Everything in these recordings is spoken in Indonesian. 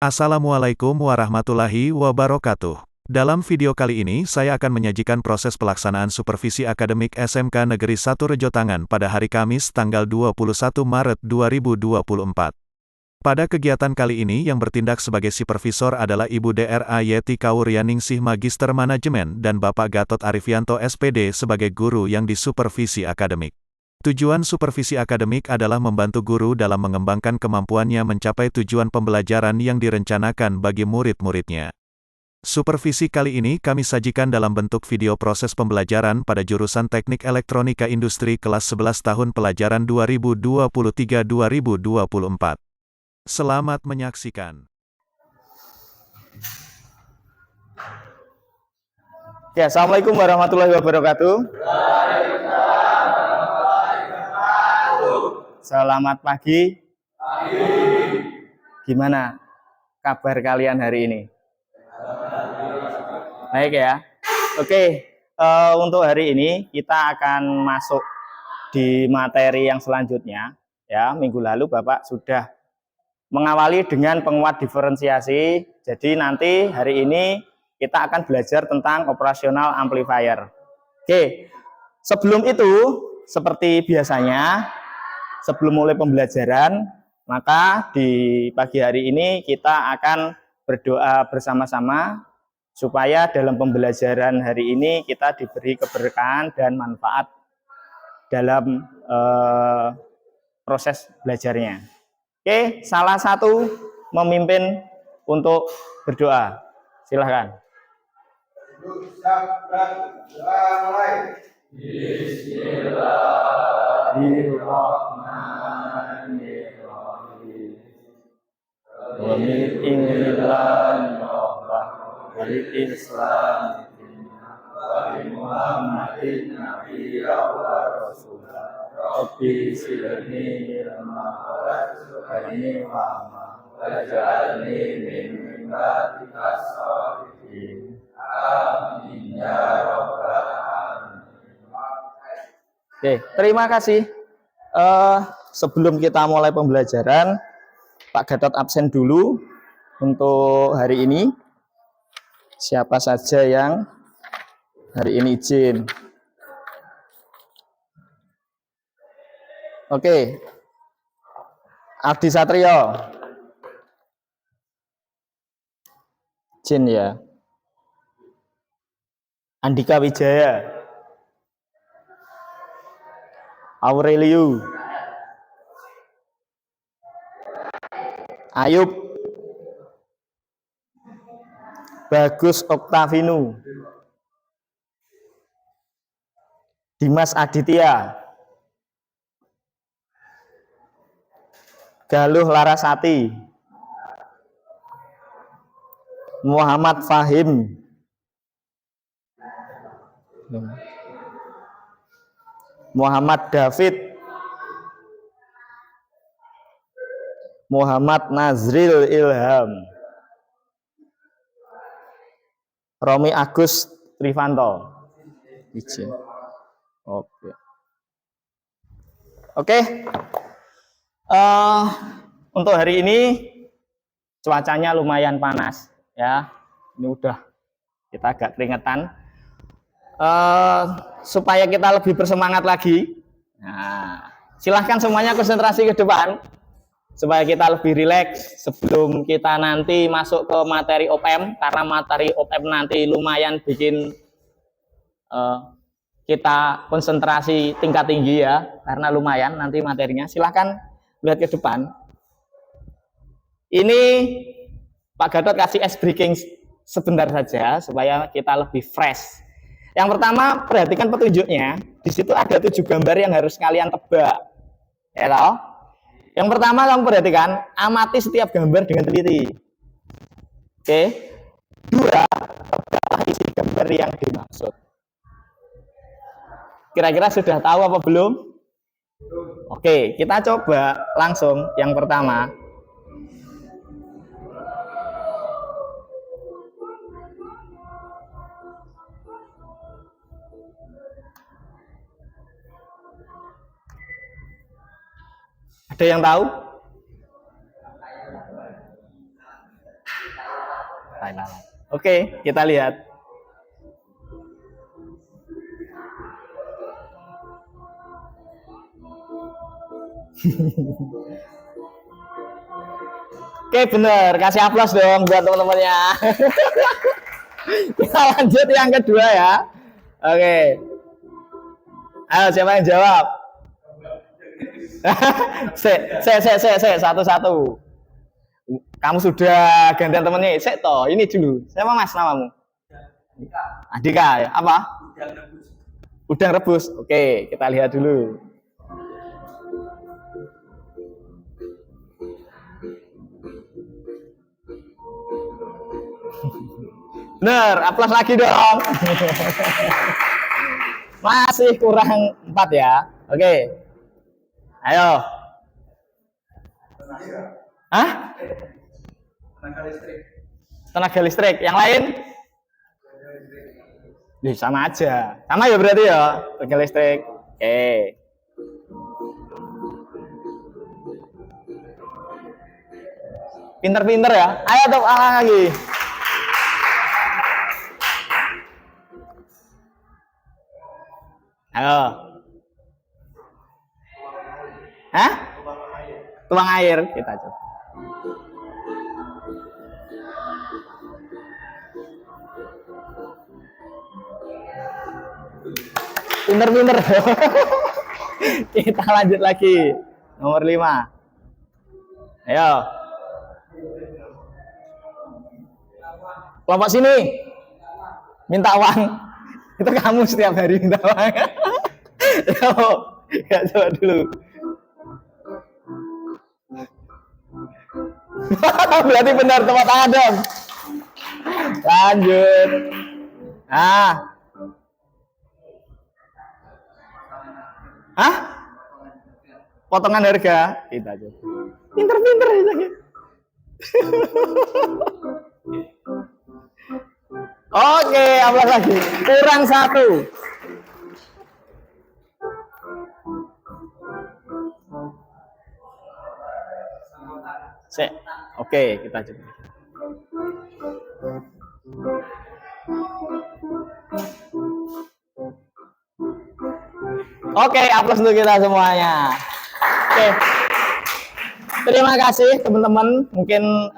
Assalamualaikum warahmatullahi wabarakatuh. Dalam video kali ini saya akan menyajikan proses pelaksanaan supervisi akademik SMK Negeri 1 Rejotangan pada hari Kamis tanggal 21 Maret 2024. Pada kegiatan kali ini yang bertindak sebagai supervisor adalah Ibu Dra Yeti Kauryaningsih Magister Manajemen dan Bapak Gatot Arifianto SPD sebagai guru yang disupervisi akademik. Tujuan supervisi akademik adalah membantu guru dalam mengembangkan kemampuannya mencapai tujuan pembelajaran yang direncanakan bagi murid-muridnya. Supervisi kali ini kami sajikan dalam bentuk video proses pembelajaran pada jurusan Teknik Elektronika Industri kelas 11 tahun pelajaran 2023-2024. Selamat menyaksikan. Ya, Assalamualaikum warahmatullahi wabarakatuh. Selamat pagi. Gimana kabar kalian hari ini? Baik ya. Oke, untuk hari ini kita akan masuk di materi yang selanjutnya. Ya, minggu lalu Bapak sudah mengawali dengan penguat diferensiasi. Jadi nanti hari ini kita akan belajar tentang operasional amplifier. Oke, sebelum itu seperti biasanya, sebelum mulai pembelajaran, maka di pagi hari ini kita akan berdoa bersama-sama supaya dalam pembelajaran hari ini kita diberi keberkahan dan manfaat dalam proses belajarnya. Oke, salah satu memimpin untuk berdoa. Silahkan. Bismillahirrahmanirrahim. Wa min Islam wa bi Muhammadin nabiyya wa rasulah. Rabbi sirni ilma warzuqni fahma waj'alni min ibadika sholihin. Amin ya rabbal alamin. Oke, terima kasih. Sebelum kita mulai pembelajaran, Pak Gatot absen dulu untuk hari ini. Siapa saja yang hari ini izin? Oke, Adi Satrio izin ya. Andika Wijaya, Aurelio, Ayub, Bagus Oktavinu, Dimas Aditya, Galuh Larasati, Muhammad Fahim, Muhammad David, Muhammad Nazril Ilham, Romi Agus Trivanto. Izin. Oke. Untuk hari ini cuacanya lumayan panas ya. Ini udah kita agak keringetan. Supaya kita lebih bersemangat lagi. Nah, silahkan semuanya konsentrasi ke depan supaya kita lebih rileks sebelum kita nanti masuk ke materi OPM, karena materi OPM nanti lumayan bikin kita konsentrasi tingkat tinggi ya, karena lumayan nanti materinya. Silahkan lihat ke depan. Ini Pak Gatot kasih ice breaking sebentar saja supaya kita lebih fresh. Yang pertama, perhatikan petunjuknya. Di situ ada 7 gambar yang harus kalian tebak. Ya toh? Yang pertama kamu perhatikan, amati setiap gambar dengan teliti. Oke. 2, tebaklah isi gambar yang dimaksud. Kira-kira sudah tahu apa belum? Oke, kita coba langsung yang pertama. Ada yang tahu? Oke, kita lihat. Oke, bener. Kasih aplaus dong buat teman-temannya. Kita lanjut yang kedua ya. Oke. Ayo, siapa yang jawab? Satu-satu. Kamu sudah gantian temennya. Toh, ini dulu. Siapa Mas namamu? Adika. Apa? Udang rebus. Oke, kita lihat dulu. Bener, aplaus lagi dong. Masih kurang 4 ya. Oke. Ayo. Hah? Tenaga listrik. Yang lain? Sama aja. Sama ya berarti ya. Tenaga listrik. Oke. Pinter-pinter ya. Ayo tuh lagi. Ayo. Hah? Tuang air kita coba. Pinter-pinter. Kita lanjut lagi. Nomor 5. Ayo. Kelompok sini. Minta uang. Itu kamu setiap hari minta uang. Ya, coba dulu. Berarti benar, tepuk tangan dong. Lanjut. Hah? Potongan harga. Kita coba. Pinter-pinter itu. Oke, apalah lagi. Kurang 1. Oke, kita coba. Oke, aplaus untuk kita semuanya. Oke. Terima kasih teman-teman. Mungkin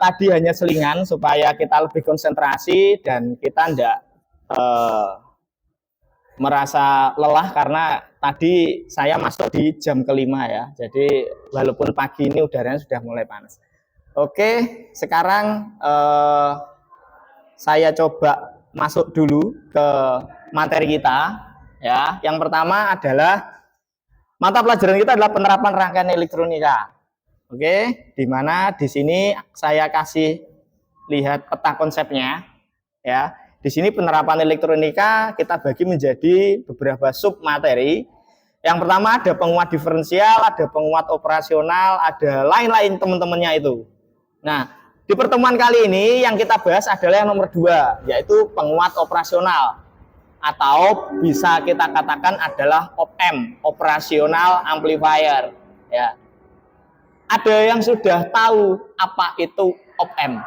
tadi hanya selingan supaya kita lebih konsentrasi dan kita tidak merasa lelah karena tadi saya masuk di jam kelima ya. Jadi walaupun pagi ini udaranya sudah mulai panas. Oke, sekarang saya coba masuk dulu ke materi kita ya. Yang pertama adalah mata pelajaran kita adalah penerapan rangkaian elektronika. Oke, di mana di sini saya kasih lihat peta konsepnya ya. Di sini penerapan elektronika kita bagi menjadi beberapa sub materi. Yang pertama ada penguat diferensial, ada penguat operasional, ada lain-lain teman-temannya itu. Nah, di pertemuan kali ini yang kita bahas adalah yang nomor 2, yaitu penguat operasional. Atau bisa kita katakan adalah op-amp, operasional amplifier. Ya. Ada yang sudah tahu apa itu op-amp?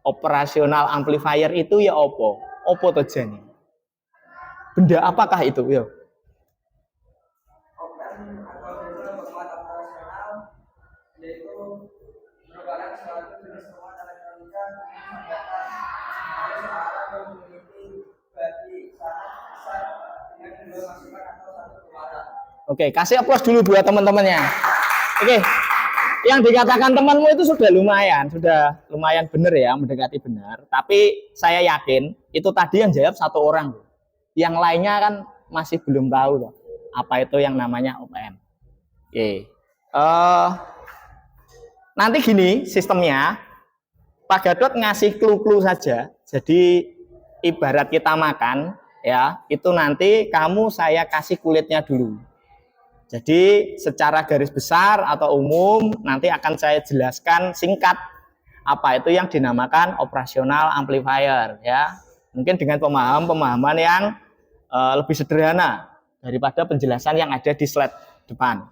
Operasional amplifier itu ya opo? Opo to jane? Benda apakah itu? Yo. Oke, kasih aplaus dulu buat teman-temannya. Oke, yang dikatakan temanmu itu sudah lumayan benar ya, mendekati benar. Tapi saya yakin itu tadi yang jawab 1 orang. Yang lainnya kan masih belum tahu loh, apa itu yang namanya op-amp. Oke, nanti gini sistemnya, Pak Gadot ngasih clue-clue saja. Jadi ibarat kita makan ya, itu nanti saya kasih kulitnya dulu. Jadi secara garis besar atau umum nanti akan saya jelaskan singkat apa itu yang dinamakan operasional amplifier ya. Mungkin dengan pemahaman yang lebih sederhana daripada penjelasan yang ada di slide depan.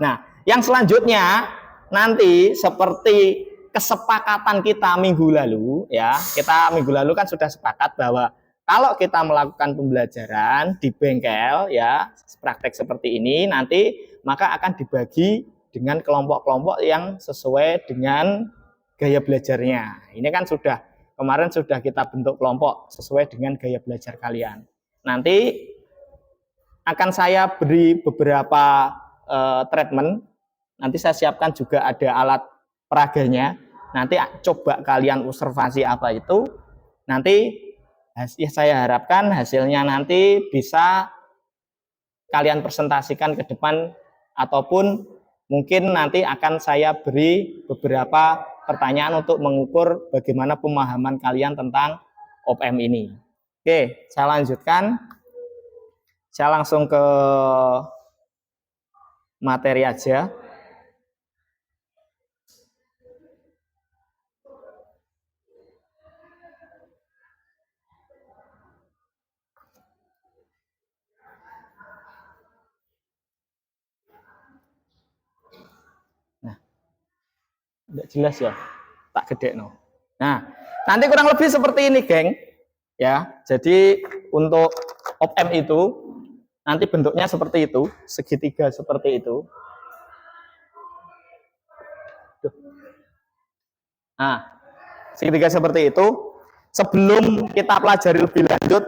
Nah, yang selanjutnya nanti seperti kesepakatan kita minggu lalu, ya, kita minggu lalu kan sudah sepakat bahwa kalau kita melakukan pembelajaran di bengkel, ya, praktek seperti ini, nanti maka akan dibagi dengan kelompok-kelompok yang sesuai dengan gaya belajarnya. Ini kan kemarin sudah kita bentuk kelompok sesuai dengan gaya belajar kalian. Nanti akan saya beri beberapa treatment. Nanti saya siapkan juga ada alat peraganya. Nanti coba kalian observasi apa itu. Nanti saya harapkan hasilnya nanti bisa kalian presentasikan ke depan, ataupun mungkin nanti akan saya beri beberapa pertanyaan untuk mengukur bagaimana pemahaman kalian tentang OPM ini. Oke, saya lanjutkan. Saya langsung ke materi aja. Tidak jelas ya, tak gede no. Nah, nanti kurang lebih seperti ini, geng. Ya, jadi untuk OPM itu nanti bentuknya seperti itu, segitiga seperti itu. Nah, segitiga seperti itu. Sebelum kita pelajari lebih lanjut,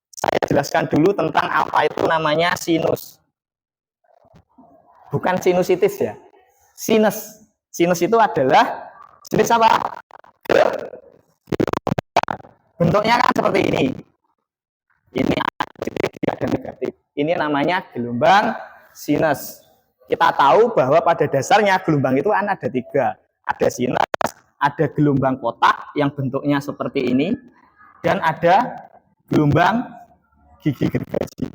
saya jelaskan dulu tentang apa itu namanya sinus. Bukan sinusitis ya, sinus. Sinus itu adalah jenis apa? Bentuknya kan seperti ini. Ini ada negatif. Ini namanya gelombang sinus. Kita tahu bahwa pada dasarnya gelombang itu kan ada 3. Ada sinus, ada gelombang kotak yang bentuknya seperti ini, dan ada gelombang gigi gergaji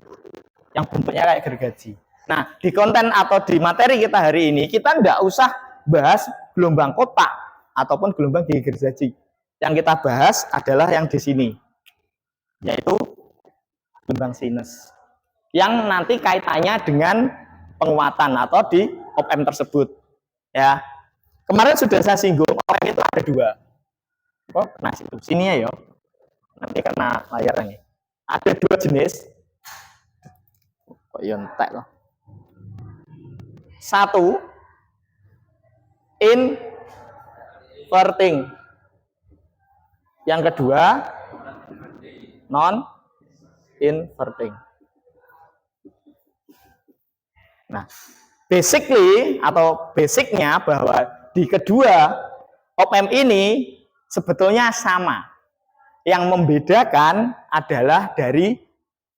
yang bentuknya kayak gergaji. Nah, di konten atau di materi kita hari ini, kita nggak usah bahas gelombang kotak ataupun gelombang gigi gergaji. Yang kita bahas adalah yang di sini, yaitu gelombang sinus, yang nanti kaitannya dengan penguatan atau di OPM tersebut. Ya, kemarin sudah saya singgung, OPM itu ada 2. Oh, nah sini ya, nanti kena layarnya. Ada 2 jenis. Kok yontek loh. 1, inverting. Yang kedua, non-inverting. Nah, basicnya bahwa di kedua OPM ini sebetulnya sama. Yang membedakan adalah dari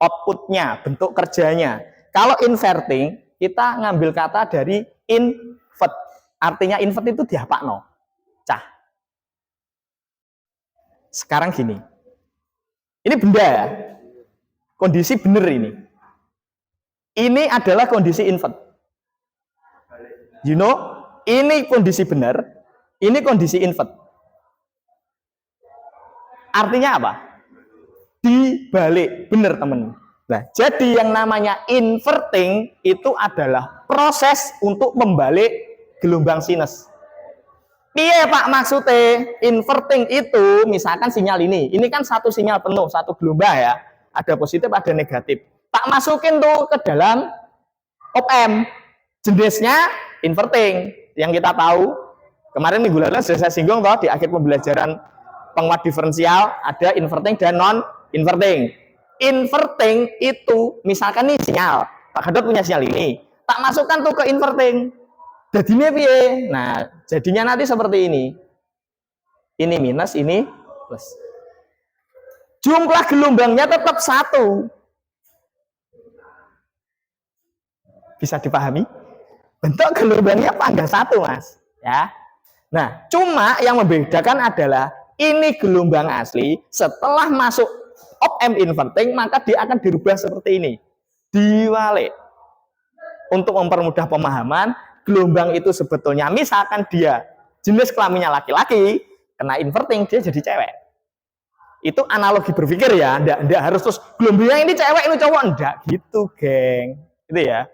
outputnya, bentuk kerjanya. Kalau inverting, kita ngambil kata dari invert. Artinya invert itu diapakno? Cah. Sekarang gini. Ini benda ya. Kondisi benar ini. Ini adalah kondisi invert. You know, ini kondisi benar, ini kondisi invert. Artinya apa? Dibalik, benar teman. Nah, jadi yang namanya inverting itu adalah proses untuk membalik gelombang sinus. Iya Pak, maksudnya inverting itu misalkan sinyal ini kan satu sinyal penuh, satu gelombang ya, ada positif, ada negatif. Tak masukin tuh ke dalam OPM, jenisnya inverting. Yang kita tahu kemarin minggu lalu sudah saya singgung toh di akhir pembelajaran penguat diferensial ada inverting dan non inverting. Inverting itu misalkan nih sinyal, Pak Gadot punya sinyal ini, tak masukkan tuh ke inverting. Jadinya piye? Nah, jadinya nanti seperti ini. Ini minus, ini plus. Jumlah gelombangnya tetap 1. Bisa dipahami? Bentuk gelombangnya apa? Enggak 1, Mas. Ya. Nah, cuma yang membedakan adalah ini gelombang asli, setelah masuk OPM inverting, maka dia akan dirubah seperti ini. Diwalik. Untuk mempermudah pemahaman, gelombang itu sebetulnya misalkan dia jenis kelaminnya laki-laki, kena inverting dia jadi cewek. Itu analogi berpikir ya, enggak harus terus gelombangnya ini cewek ini cowok, enggak gitu, geng. Itu ya.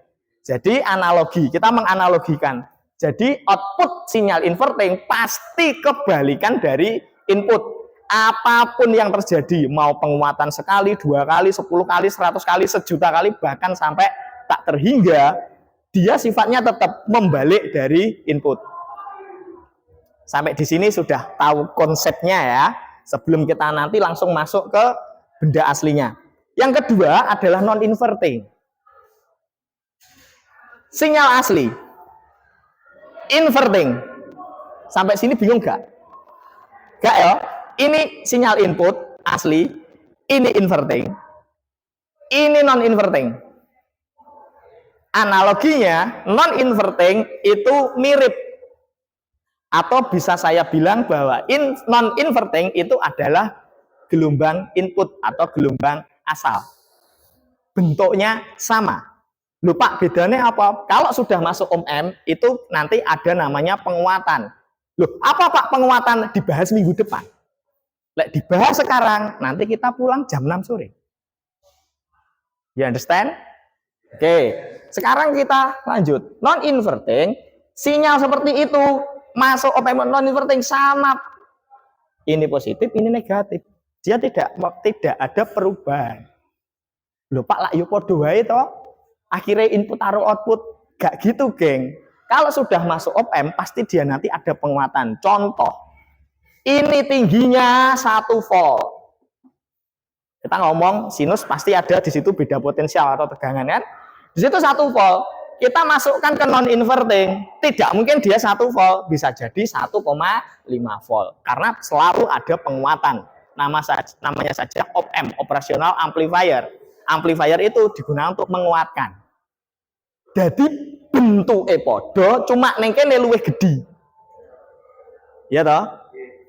Jadi analogi, kita menganalogikan. Jadi output sinyal inverting pasti kebalikan dari input. Apapun yang terjadi, mau penguatan sekali, 2 kali, 10 kali, 100 kali, sejuta kali, bahkan sampai tak terhingga, dia sifatnya tetap membalik dari input. Sampai di sini sudah tahu konsepnya ya. Sebelum kita nanti langsung masuk ke benda aslinya. Yang kedua adalah non-inverting. Sinyal asli. Inverting. Sampai sini bingung gak? Gak ya? Ini sinyal input asli, ini inverting, ini non-inverting. Analoginya, non-inverting itu mirip. Atau bisa saya bilang bahwa non-inverting itu adalah gelombang input atau gelombang asal. Bentuknya sama. Lupa bedanya apa? Kalau sudah masuk ohm itu nanti ada namanya penguatan. Loh, apa Pak penguatan? Dibahas minggu depan. Lek dibahas sekarang, nanti kita pulang jam 6 sore. You understand? Oke, sekarang kita lanjut. Non-inverting, sinyal seperti itu masuk ohm non-inverting sama. Ini positif, ini negatif. Dia tidak ada perubahan. Loh Pak, lah yuk podo wae toh. Akhirnya input taruh output. Gak gitu, geng. Kalau sudah masuk ohm, pasti dia nanti ada penguatan. Contoh, ini tingginya 1 volt. Kita ngomong sinus pasti ada di situ beda potensial atau tegangan kan? Di situ 1 volt. Kita masukkan ke non-inverting, tidak mungkin dia 1 volt, bisa jadi 1,5 volt. Karena selalu ada penguatan. Namanya saja ohm, operational amplifier. Amplifier itu digunakan untuk menguatkan. Jadi bentuk podo cuma nengkene luwih gede. Ya toh?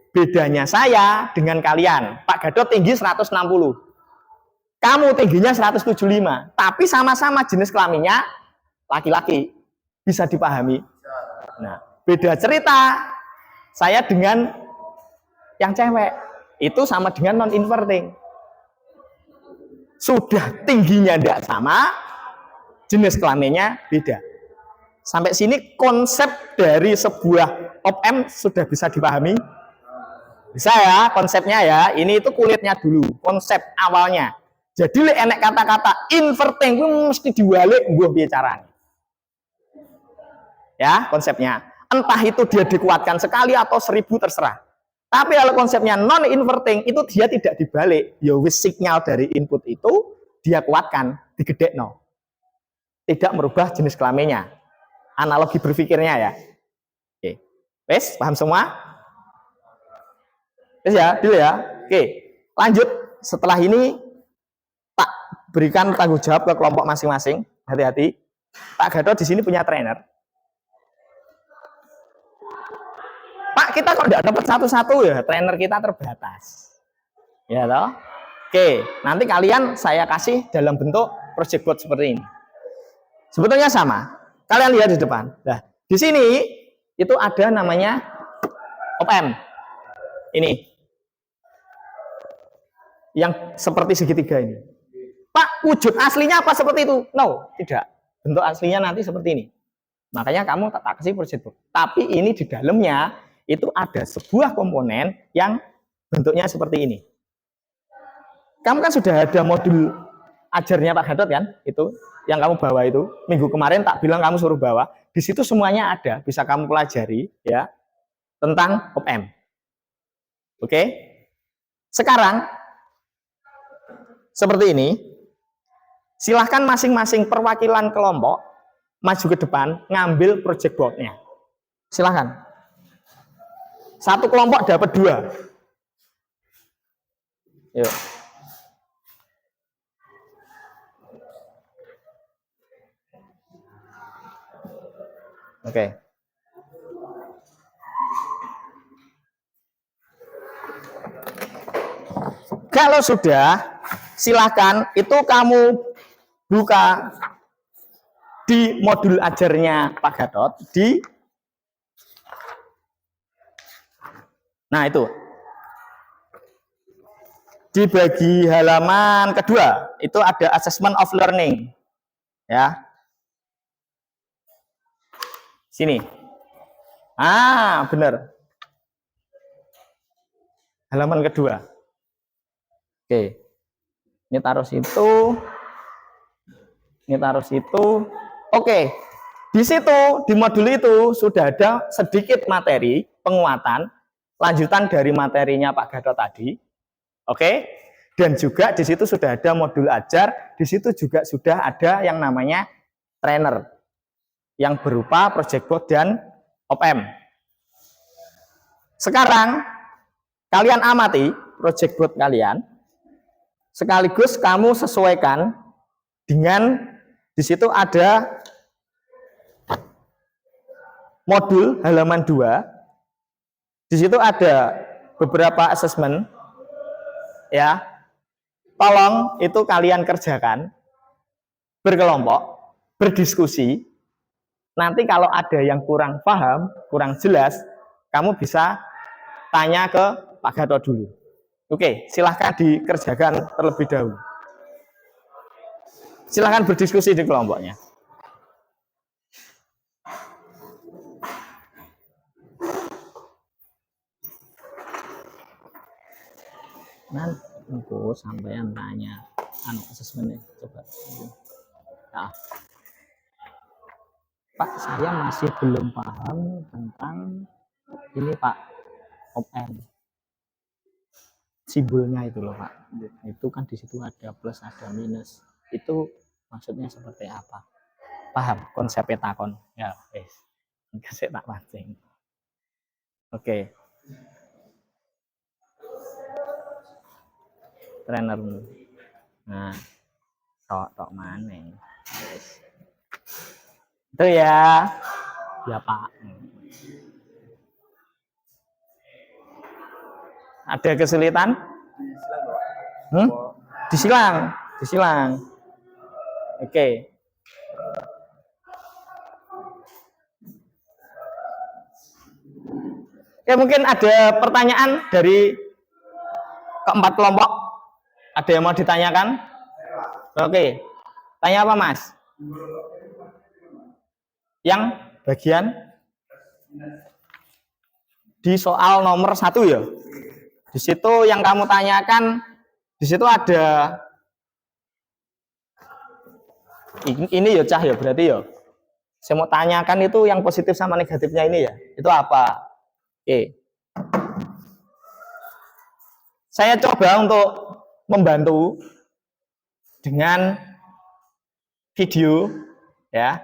Bedanya saya dengan kalian. Pak Gadot tinggi 160. Kamu tingginya 175. Tapi sama-sama jenis kelaminnya laki-laki. Bisa dipahami? Nah, beda cerita. Saya dengan yang cewek. Itu sama dengan non-inverting. Sudah tingginya tidak sama, jenis kelaminnya beda. Sampai sini konsep dari sebuah ohm sudah bisa dipahami? Bisa ya, konsepnya ya. Ini itu kulitnya dulu, konsep awalnya. Jadi enek kata-kata inverting itu mesti diwalik mbuh bicaranya. Ya, konsepnya. Entah itu dia dikuatkan sekali atau 1000 terserah. Tapi kalau konsepnya non-inverting itu dia tidak dibalik. Ya wis signal dari input itu dia kuatkan, digedekno. Tidak merubah jenis kelaminnya. Analogi berpikirnya ya. Oke. Wes, paham semua? Ya, dulu ya. Oke, lanjut. Setelah ini tak berikan tanggung jawab ke kelompok masing-masing. Hati-hati. Pak Gadot di sini punya trainer. Pak, kita kok tidak dapat satu-satu ya? Trainer kita terbatas. Ya toh? Oke, nanti kalian saya kasih dalam bentuk project board seperti ini. Sebetulnya sama. Kalian lihat di depan. Nah, di sini itu ada namanya ohm. Ini. Yang seperti segitiga ini. Pak, wujud aslinya apa seperti itu? No, tidak. Bentuk aslinya nanti seperti ini. Makanya kamu tak kasih project board. Tapi ini di dalamnya itu ada sebuah komponen yang bentuknya seperti ini. Kamu kan sudah ada modul ajarnya Pak Gadot kan? Itu yang kamu bawa itu. Minggu kemarin tak bilang kamu suruh bawa. Di situ semuanya ada, bisa kamu pelajari ya tentang ohm. Oke? Sekarang seperti ini, silahkan masing-masing perwakilan kelompok maju ke depan, ngambil project board-nya. Silahkan. Satu kelompok dapat 2. Yuk. Oke. Kalau sudah, silahkan itu kamu buka di modul ajarnya Pak Gadot di itu di bagi halaman kedua itu ada assessment of learning ya, sini Benar. Halaman kedua. Oke. Ini taruh situ. Ini taruh situ. Oke. Di situ, di modul itu sudah ada sedikit materi penguatan lanjutan dari materinya Pak Gatot tadi. Oke. Dan juga di situ sudah ada modul ajar, di situ juga sudah ada yang namanya trainer yang berupa project board dan op-amp. Sekarang kalian amati project board kalian. Sekaligus kamu sesuaikan dengan di situ ada modul halaman 2. Di situ ada beberapa assessment ya. Tolong itu kalian kerjakan berkelompok, berdiskusi. Nanti kalau ada yang kurang paham, kurang jelas, kamu bisa tanya ke Pak Gatot dulu. Oke, silahkan dikerjakan terlebih dahulu. Silahkan berdiskusi di kelompoknya. Nanti aku sampean tanya asesmennya coba. Nah, Pak, saya masih belum paham tentang ini Pak, op-amp. Simbolnya itu loh Pak, itu kan di situ ada plus ada minus, itu maksudnya seperti apa? Paham konsepnya takon ya? Saya tak pancing. Oke. Trainer, nah tok mana? Itu ya Pak. Ada kesulitan? Disilang. Oke. Ya mungkin ada pertanyaan dari keempat kelompok. Ada yang mau ditanyakan? Oke. Tanya apa Mas? Yang bagian di soal nomor 1 ya. Di situ yang kamu tanyakan, di situ ada ini ya Cah ya, berarti ya. Saya mau tanyakan itu yang positif sama negatifnya ini ya. Itu apa? Oke. Saya coba untuk membantu dengan video ya.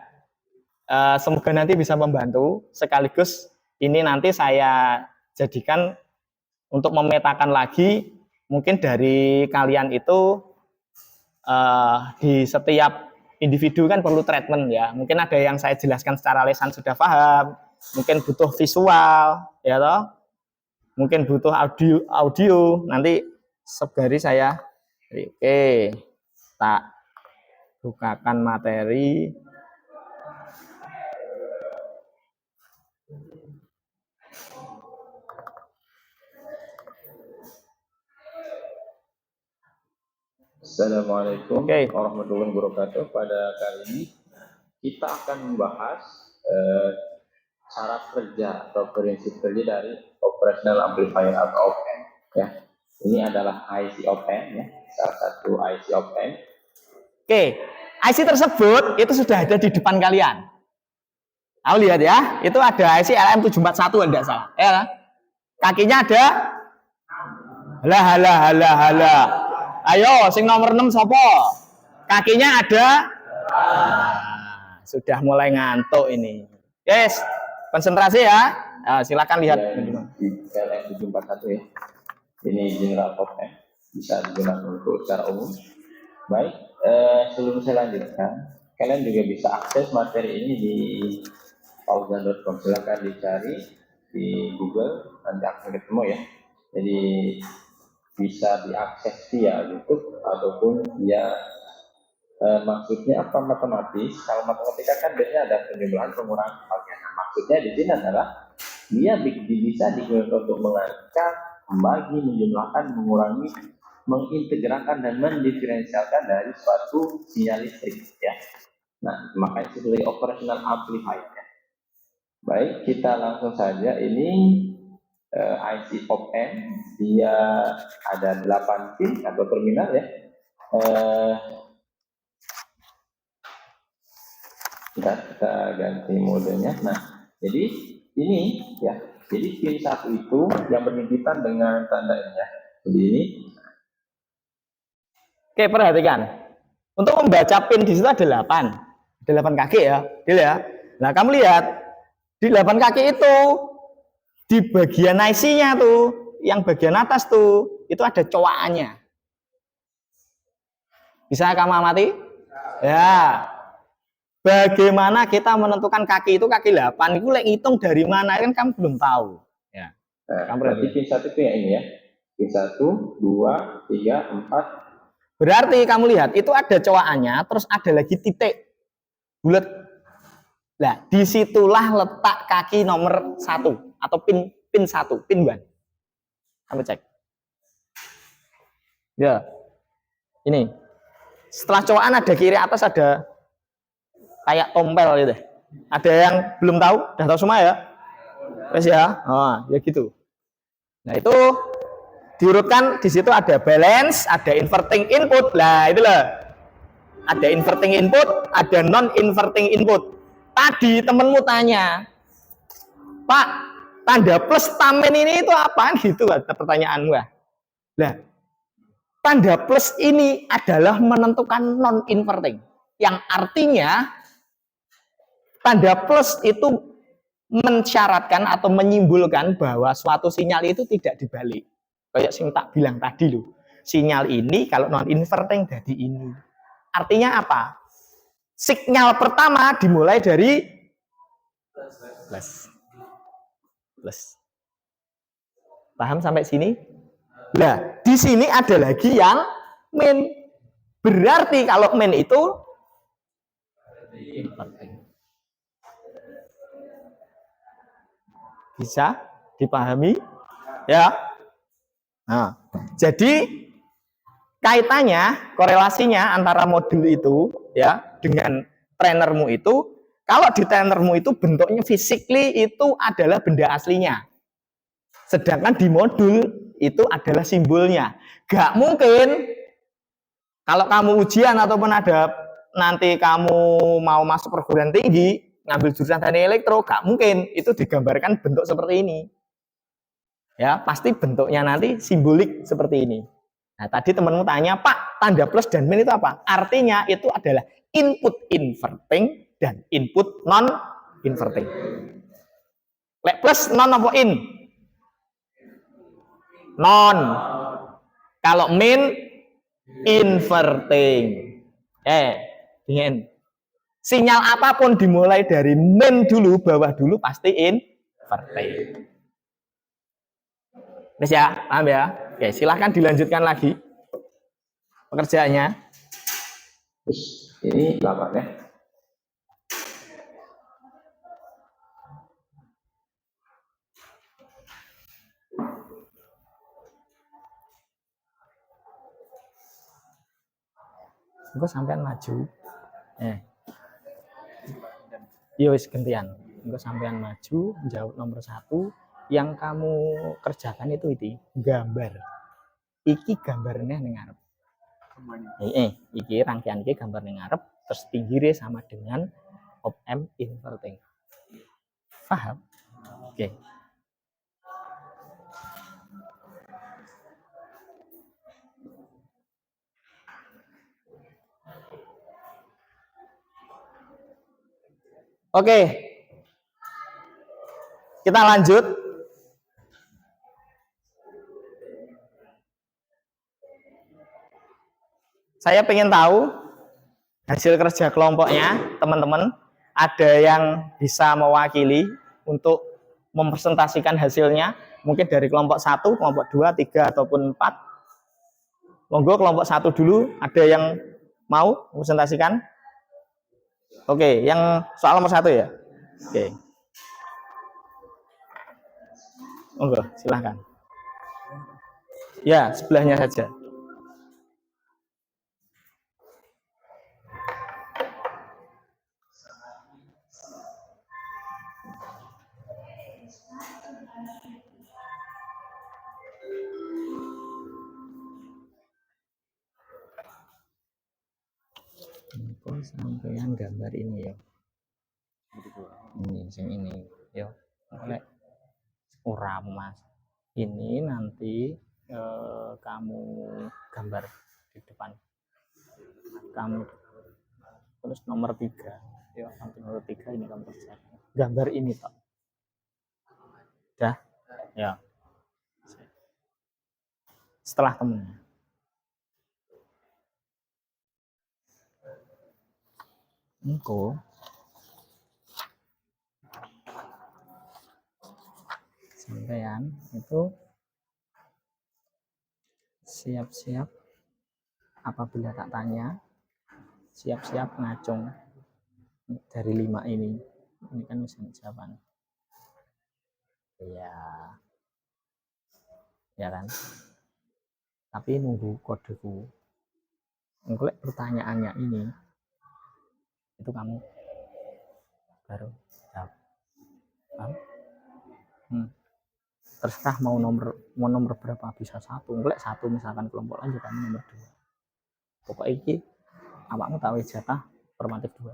Semoga nanti bisa membantu, sekaligus ini nanti saya jadikan untuk memetakan lagi, mungkin dari kalian itu di setiap individu kan perlu treatment ya. Mungkin ada yang saya jelaskan secara lisan sudah paham, mungkin butuh visual, ya toh. Mungkin butuh audio. Nanti sebari saya, oke, tak bukakan materi. Assalamualaikum warahmatullahi wabarakatuh. Pada kali ini kita akan membahas cara kerja atau prinsip kerja dari operational amplifier atau op-amp. Ya, ini adalah IC op-amp ya, salah satu IC op-amp. Oke, IC tersebut itu sudah ada di depan kalian. Aku lihat ya, itu ada IC LM741 enggak salah. Ya, kakinya ada. Halah. Ayo, sing nomor 6 sopo? Kakinya ada. Sudah mulai ngantuk ini. Guys, konsentrasi ya. Silakan lihat. LM741 ya. Ini general op-amp, bisa digunakan untuk secara umum. Baik, sebelum saya lanjutkan, kalian juga bisa akses materi ini di fauzan.com. Silakan dicari di Google, nanti akan ketemu ya. Jadi bisa diakses via YouTube ataupun via maksudnya apa matematis. Kalau matematika kan biasanya ada penjumlahan, pengurangan, pembagian. Nah, maksudnya di sini adalah dia bisa digunakan untuk mengangkat, membagi, menjumlahkan, mengurangi, mengintegralkan dan mendiferensialkan dari suatu sinyal listrik ya. Nah, makanya itu sebagai operational amplifier ya. Baik, kita langsung saja. Ini IC op-amp, dia ada 8 pin atau terminal ya. Kita ganti modenya. Nah, jadi ini ya, jadi pin 1 itu yang berhimpitan dengan tanda ini ya. Jadi ini. Oke, perhatikan. Untuk membaca pin di situ ada 8. 8 kaki ya, ya. Nah, kamu lihat di 8 kaki itu di bagian IC-nya tuh, yang bagian atas tuh, itu ada coakannya. Bisa kamu amati? Ya. Bagaimana kita menentukan kaki itu kaki 8? Itu lek ngitung dari mana kan kamu belum tahu. Ya. Nah, berarti pin 1 itu yang ini ya. Pin 1, 2, 3, 4. Berarti kamu lihat itu ada coakannya, terus ada lagi titik bulat. Nah, disitulah letak kaki nomor 1 atau pin 1, pin 1. Kamu cek. Ya. Ini. Setelah coakan ada kiri atas ada kayak tompel gitu. Ada yang belum tahu? Udah tahu semua ya? Wes ya. Oh, ya gitu. Nah, itu diurutkan di situ ada balance, ada inverting input. Lah, itu loh. Ada inverting input, ada non inverting input. Tadi temenmu tanya, "Pak, tanda plus tamen ini itu apaan?" Gitu pertanyaanmu. Lah, tanda plus ini adalah menentukan non inverting. Yang artinya tanda plus itu mensyaratkan atau menyimpulkan bahwa suatu sinyal itu tidak dibalik. Kayak sing tak bilang tadi loh. Sinyal ini kalau non inverting jadi ini. Artinya apa? Sinyal pertama dimulai dari plus. Paham sampai sini? Nah, di sini ada lagi yang min. Berarti kalau min itu bisa dipahami ya. Nah, jadi kaitannya, korelasinya antara modul itu ya dengan trainermu itu, kalau di trainermu itu bentuknya physically itu adalah benda aslinya. Sedangkan di modul itu adalah simbolnya. Gak mungkin kalau kamu ujian ataupun ada nanti kamu mau masuk perguruan tinggi, ngambil jurusan teknik elektro, gak mungkin itu digambarkan bentuk seperti ini. Ya, pasti bentuknya nanti simbolik seperti ini. Nah, tadi temanmu tanya, "Pak, tanda plus dan min itu apa?" Artinya itu adalah input inverting dan input non inverting. Lek plus non apa in? Non. Kalau min inverting. Ingin. Sinyal apapun dimulai dari min dulu, bawah dulu pasti inverting. Wes ya, paham ya? Oke, silahkan dilanjutkan lagi pekerjaannya. Terus ini 8 ya. Engko sampean maju. Yo wis gantian. Engko sampean maju menjawab nomor 1. Yang kamu kerjakan itu gambar. Iki gambarnya ning ngarep. Iki rangkaian iki gambar ning ngarep, terus pinggirnya sama dengan op-amp inverting. Paham? Oke. Oke. Kita lanjut. Saya pengen tahu hasil kerja kelompoknya, teman-teman. Ada yang bisa mewakili untuk mempresentasikan hasilnya, mungkin dari kelompok 1, kelompok 2, 3, ataupun 4. Monggo kelompok 1 dulu, ada yang mau mempresentasikan? Oke, yang soal nomor 1 ya? Oke. Monggo, silahkan. Ya, sebelahnya saja. Engko sampean gambar ini ya. Ini ya. Oleh ora Mas. Ini nanti kamu gambar di depan. Kamu terus nomor 3. Ya, nanti nomor 3 ini kamu kerjakan. Gambar ini Pak. Dah? Ya. Setelah temennya. Engko sampean itu siap-siap apabila tak tanya, siap-siap ngacung dari 5 ini kan misalnya jawaban. Iya, ya kan, tapi nunggu kodeku. Engko pertanyaannya ini itu kamu baru jawab. Terserah mau nomor berapa, bisa 1, engko 1 misalkan kelompok lain juga nomor 2. Pokoknya iki awakmu tahu jatah formatif 2.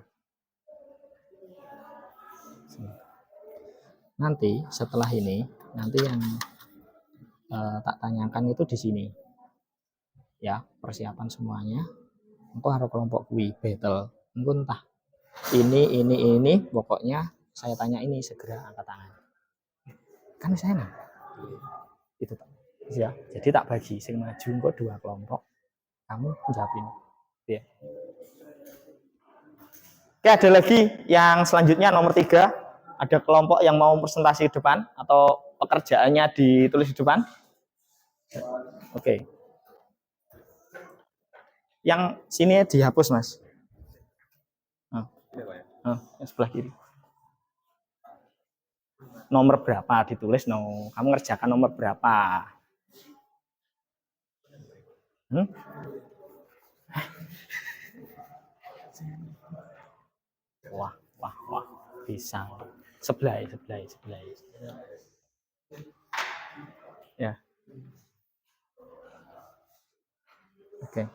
Nanti setelah ini, nanti yang tak tanyakan itu di sini. Ya, persiapan semuanya. Engko harus kelompok kui battle. Engko entah ini pokoknya saya tanya ini segera angkat tangan. Kan saya enak. Itu ya. Jadi tak bagi sing maju engko 2 kelompok. Kamu jawab ini. Ya. Oke, ada lagi yang selanjutnya nomor 3. Ada kelompok yang mau presentasi di depan atau pekerjaannya ditulis di depan. Oke. Yang sini dihapus, Mas. Yang sebelah kiri. Nomor berapa ditulis, no. Kamu ngerjakan nomor berapa? Wah, bisa. Sebelah. Ya. Oke.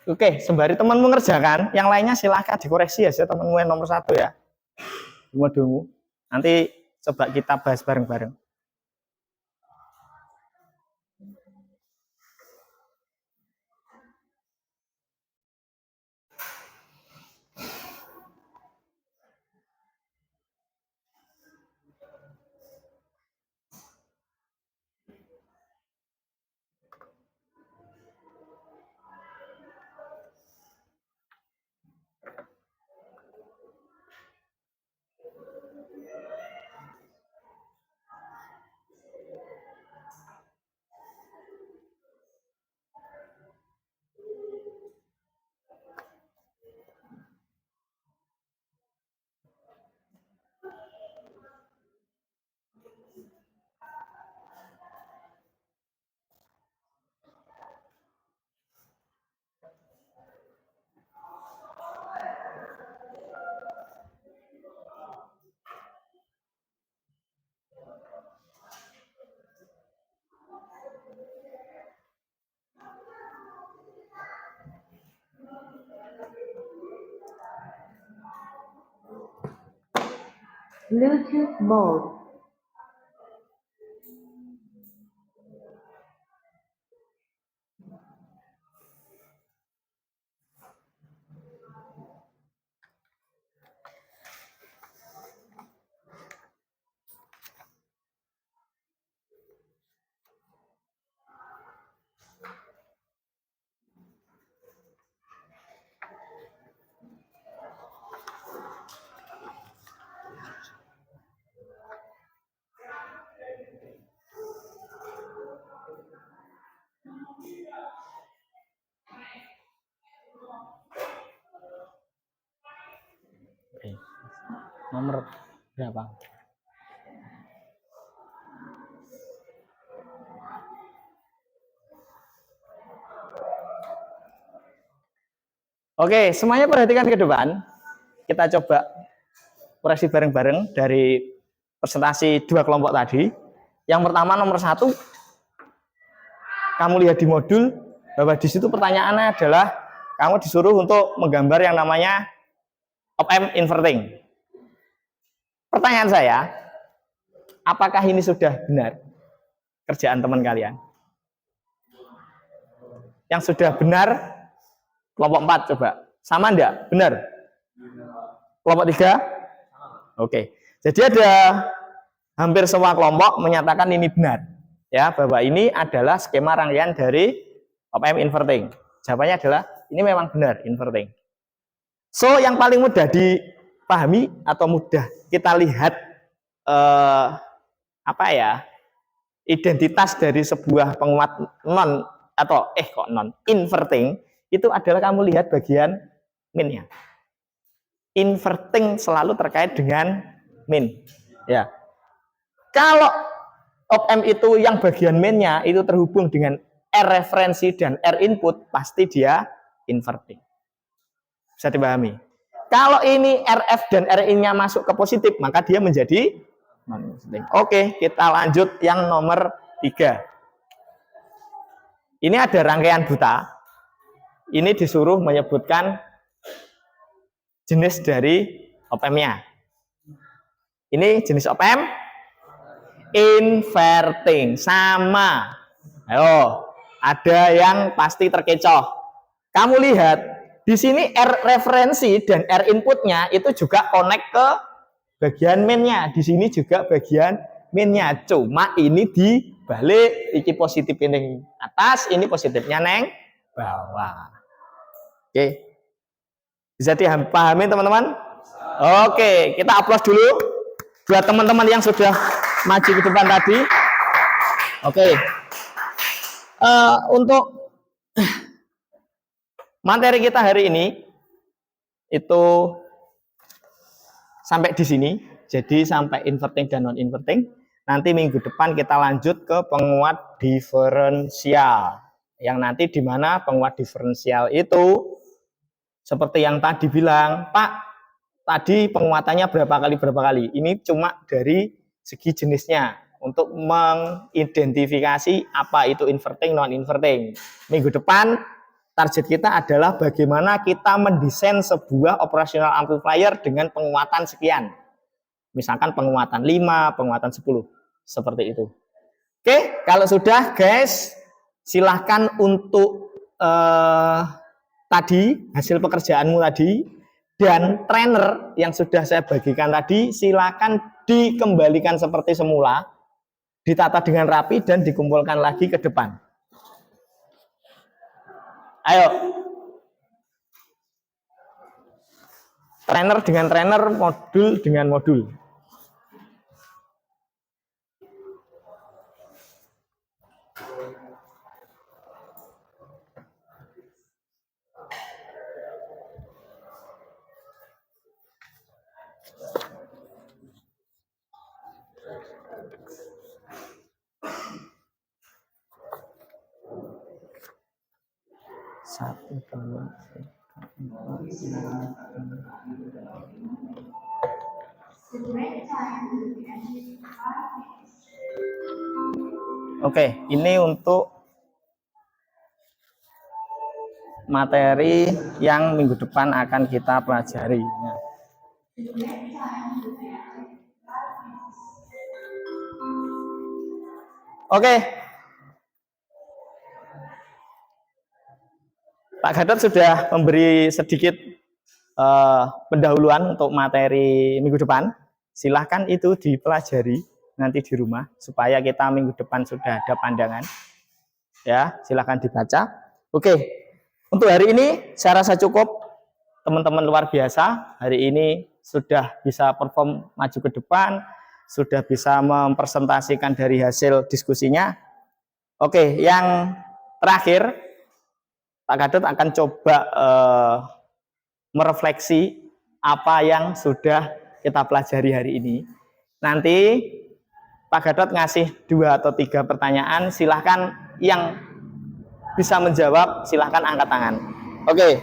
Oke, sembari teman mengerjakan, yang lainnya silahkan dikoreksi ya, temanmu yang nomor 1 ya. Tunggu. Nanti coba kita bahas bareng-bareng. Bluetooth mode. Nomor berapa? Oke, semuanya perhatikan ke depan. Kita coba koreksi bareng-bareng dari presentasi dua kelompok tadi. Yang pertama nomor 1, kamu lihat di modul bahwa di situ pertanyaannya adalah kamu disuruh untuk menggambar yang namanya op-amp inverting. Pertanyaan saya, apakah ini sudah benar kerjaan teman kalian? Yang sudah benar kelompok 4 coba. Sama enggak? Benar? Kelompok 3? Oke. Jadi ada hampir semua kelompok menyatakan ini benar. Ya, bahwa ini adalah skema rangkaian dari op-amp inverting. Jawabannya adalah ini memang benar inverting. So, yang paling mudah dipahami atau mudah kita lihat identitas dari sebuah penguat non inverting itu adalah kamu lihat bagian min-nya. Inverting selalu terkait dengan min. Ya. Kalau op-amp itu yang bagian min-nya itu terhubung dengan R referensi dan R input, pasti dia inverting. Bisa dipahami. Kalau ini RF dan RI-nya masuk ke positif, maka dia menjadi non-inverting. Oke, kita lanjut yang nomor 3. Ini ada rangkaian buta. Ini disuruh menyebutkan jenis dari op-amp-nya. Ini jenis op-amp inverting. Sama. Ayo, ada yang pasti terkecoh. Kamu lihat, di sini R referensi dan R inputnya itu juga connect ke bagian min-nya. Di sini juga bagian min-nya. Cuma ini dibalik. Ini positif ini atas, ini positifnya neng bawah. Oke. Bisa dipahami teman-teman? Oke, kita aplaus dulu buat teman-teman yang sudah maju ke depan tadi. Oke. Untuk materi kita hari ini itu sampai di sini. Jadi sampai inverting dan non inverting. Nanti minggu depan kita lanjut ke penguat diferensial. Yang nanti di mana penguat diferensial itu seperti yang tadi bilang, Pak, tadi penguatannya berapa kali? Ini cuma dari segi jenisnya untuk mengidentifikasi apa itu inverting, non-inverting. Minggu depan target kita adalah bagaimana kita mendesain sebuah operational amplifier dengan penguatan sekian. Misalkan penguatan 5, penguatan 10. Seperti itu. Oke, kalau sudah guys, silahkan untuk tadi hasil pekerjaanmu tadi dan trainer yang sudah saya bagikan tadi silakan dikembalikan seperti semula, ditata dengan rapi dan dikumpulkan lagi ke depan. Ayo, trainer dengan trainer, modul dengan modul. Oke, ini untuk materi yang minggu depan akan kita pelajari. Nah. Oke, Pak Gatot sudah memberi sedikit pendahuluan untuk materi minggu depan. Silahkan itu dipelajari nanti di rumah supaya kita minggu depan sudah ada pandangan. Ya, silahkan dibaca. Oke, untuk hari ini saya rasa cukup. Teman-teman luar biasa. Hari ini sudah bisa perform maju ke depan, sudah bisa mempresentasikan dari hasil diskusinya. Oke, yang terakhir Pak Gatot akan coba merefleksi apa yang sudah kita pelajari hari ini. Nanti Pak Gatot ngasih 2 atau 3 pertanyaan, silahkan yang bisa menjawab silahkan angkat tangan. Oke,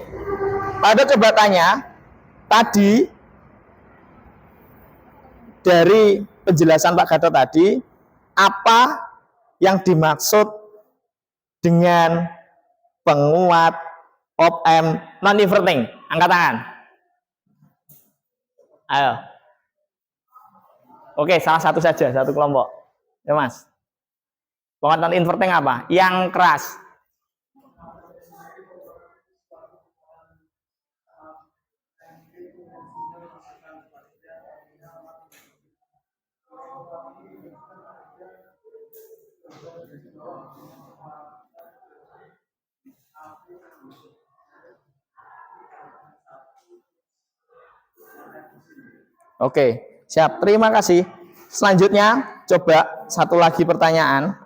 pada coba tanya tadi dari penjelasan Pak Gatot tadi, apa yang dimaksud dengan penguat op-amp non-inverting? Angkat tangan. Ayo. Oke, salah satu saja, satu kelompok. Ya Mas. Penguat non-inverting apa? Yang keras. Oke, siap. Terima kasih. Selanjutnya, coba satu lagi pertanyaan.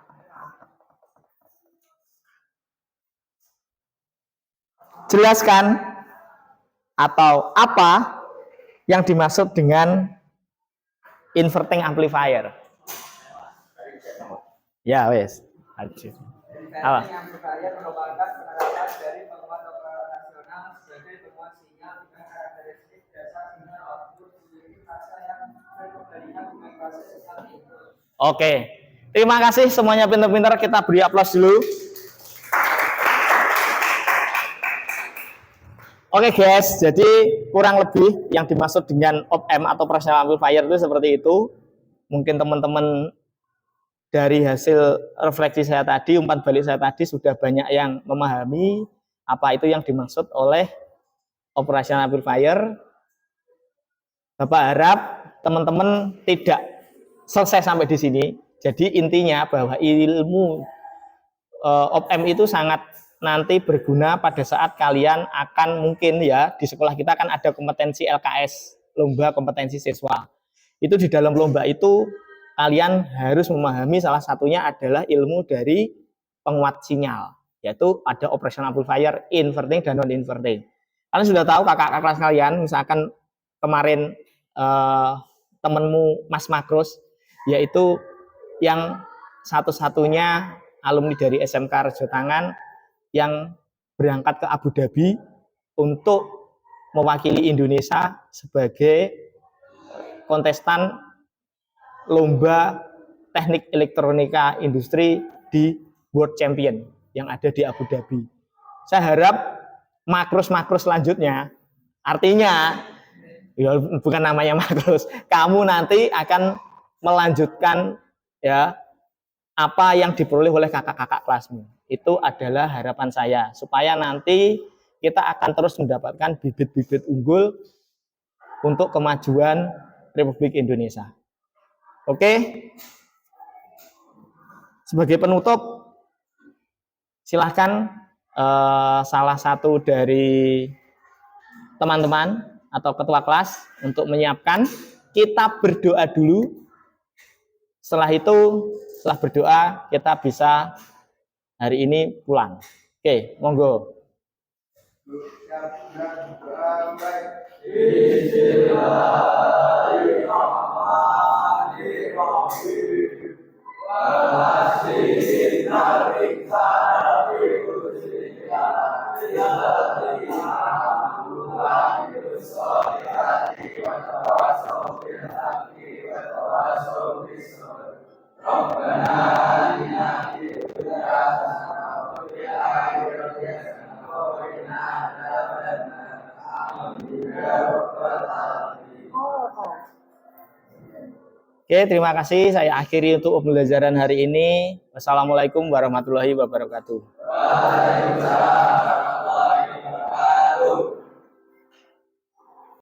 Jelaskan atau apa yang dimaksud dengan inverting amplifier. Ya, wes. Apa? Amplifier merupakan penerapan dari penguat operasional sebagai penguat sinyal dengan karakteristik dasar sinyal output memiliki fase yang berkembalikan dengan fase sinyal input. Oke, terima kasih semuanya pintar-pintar. Kita beri aplaus dulu. Oke guys, jadi kurang lebih yang dimaksud dengan op-amp atau operational amplifier itu seperti itu. Mungkin teman-teman dari hasil refleksi saya tadi, umpan balik saya tadi sudah banyak yang memahami apa itu yang dimaksud oleh operational amplifier. Bapak harap teman-teman tidak selesai sampai di sini. Jadi intinya bahwa ilmu op-amp itu sangat nanti berguna pada saat kalian akan mungkin ya di sekolah kita kan ada kompetensi LKS, lomba kompetensi siswa. Itu di dalam lomba itu kalian harus memahami salah satunya adalah ilmu dari penguat sinyal, yaitu ada operational amplifier, inverting dan non inverting. Kalian sudah tahu kakak-kakak kelas kalian, misalkan kemarin temenmu Mas Makros, yaitu yang satu-satunya alumni dari SMK Rejotangan yang berangkat ke Abu Dhabi untuk mewakili Indonesia sebagai kontestan lomba teknik elektronika industri di World Champion yang ada di Abu Dhabi. Saya harap makros-makros selanjutnya, artinya ya bukan namanya makros, kamu nanti akan melanjutkan ya apa yang diperoleh oleh kakak-kakak kelasmu. Itu adalah harapan saya supaya nanti kita akan terus mendapatkan bibit-bibit unggul untuk kemajuan Republik Indonesia. Oke. Sebagai penutup, silahkan salah satu dari teman-teman atau ketua kelas untuk menyiapkan. Kita berdoa dulu. Setelah itu, setelah berdoa, kita bisa hari ini pulang. Oke, monggo. Oke, terima kasih. Saya akhiri untuk pembelajaran hari ini. Wassalamualaikum warahmatullahi wabarakatuh.